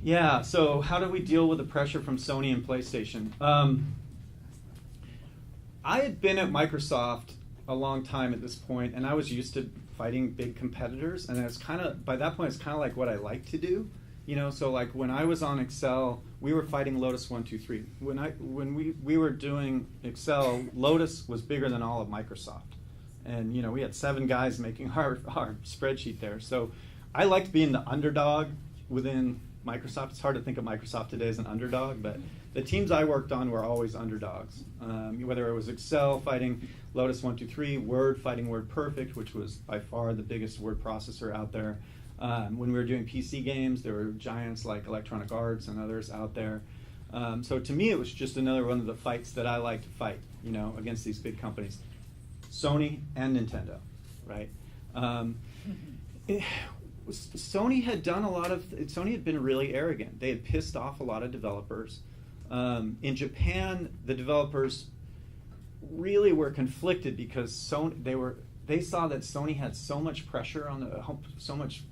Yeah, so how do we deal with the pressure from Sony and PlayStation? I had been at Microsoft a long time at this point, and I was used to fighting big competitors, and it's kind of, by that point, it's kind of like what I like to do. You know, so like when I was on Excel, we were fighting Lotus 123. When we were doing Excel, Lotus was bigger than all of Microsoft. And you know, we had 7 guys making our spreadsheet there. So I liked being the underdog within Microsoft. It's hard to think of Microsoft today as an underdog, but the teams I worked on were always underdogs. Whether it was Excel fighting Lotus 123, Word fighting WordPerfect, which was by far the biggest word processor out there. When we were doing PC games, there were giants like Electronic Arts and others out there. So to me, it was just another one of the fights that I like to fight, you know, against these big companies, Sony and Nintendo, right? Sony had done Sony had been really arrogant. They had pissed off a lot of developers. In Japan, the developers really were conflicted because they saw that Sony had so much pressure on so much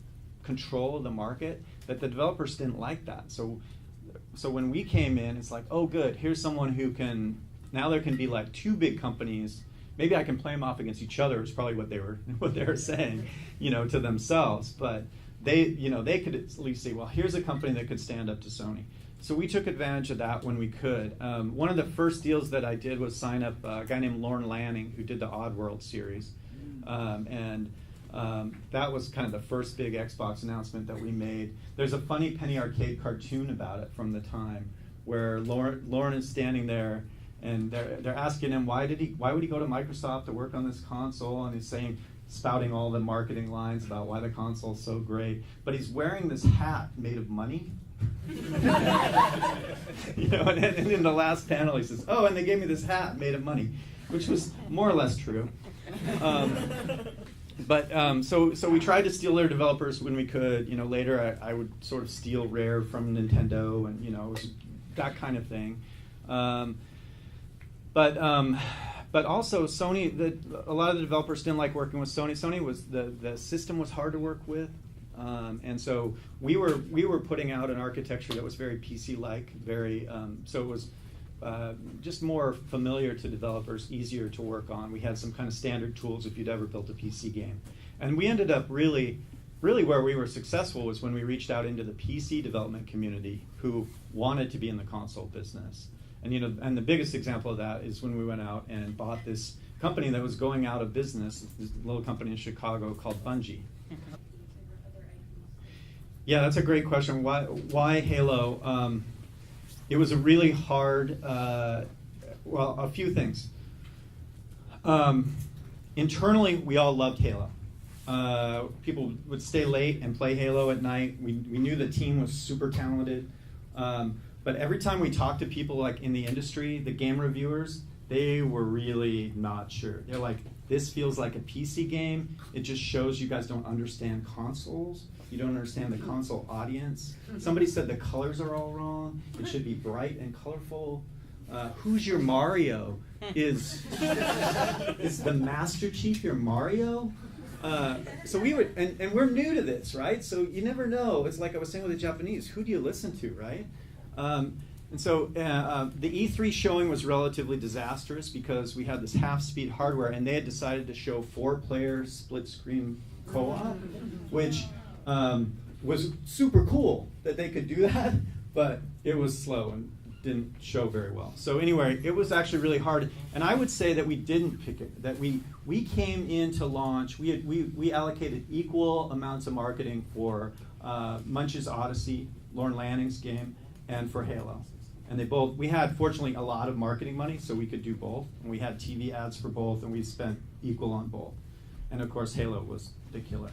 control of the market that the developers didn't like that. So when we came in, it's like, oh good, here's someone who now there can be like 2 big companies. Maybe I can play them off against each other is probably what they were saying, you know, to themselves. But they could at least say, well, here's a company that could stand up to Sony. So we took advantage of that when we could. One of the first deals that I did was sign up a guy named Lorne Lanning, who did the Oddworld series. That was kind of the first big Xbox announcement that we made. There's a funny Penny Arcade cartoon about it from the time where Lorne is standing there and they're asking him why would he go to Microsoft to work on this console, and he's spouting all the marketing lines about why the console is so great, but he's wearing this hat made of money. You know, and in the last panel he says, oh, and they gave me this hat made of money, which was more or less true. So we tried to steal their developers when we could. You know, later I would sort of steal Rare from Nintendo, and you know, it was that kind of thing. But also Sony, a lot of the developers didn't like working with Sony. Sony was the system was hard to work with, and so we were putting out an architecture that was very PC-like, so it was just more familiar to developers, easier to work on. We had some kind of standard tools if you'd ever built a PC game, and we ended up really where we were successful was when we reached out into the PC development community who wanted to be in the console business. And you know, and the biggest example of that is when we went out and bought this company that was going out of business, this little company in Chicago called Bungie. Yeah, that's a great question. Why Halo? It was a really hard, a few things. Internally, we all loved Halo. People would stay late and play Halo at night. We knew the team was super talented. But every time we talked to people like in the industry, the game reviewers, they were really not sure. They're like, this feels like a PC game. It just shows you guys don't understand consoles. You don't understand the console audience. Somebody said the colors are all wrong. It should be bright and colorful. Who's your Mario? Is the Master Chief your Mario? So we would, and we're new to this, right? So you never know. It's like I was saying with the Japanese, who do you listen to, right? And so the E3 showing was relatively disastrous because we had this half-speed hardware, and they had decided to show 4-player split-screen co-op, which was super cool that they could do that, but it was slow and didn't show very well. So anyway, it was actually really hard, and I would say that we didn't pick it. That we came into launch. We allocated equal amounts of marketing for Munch's Oddysee, Lorne Lanning's game, and for Halo. And we had, fortunately, a lot of marketing money, so we could do both. And we had TV ads for both, and we spent equal on both. And of course, Halo was the killer.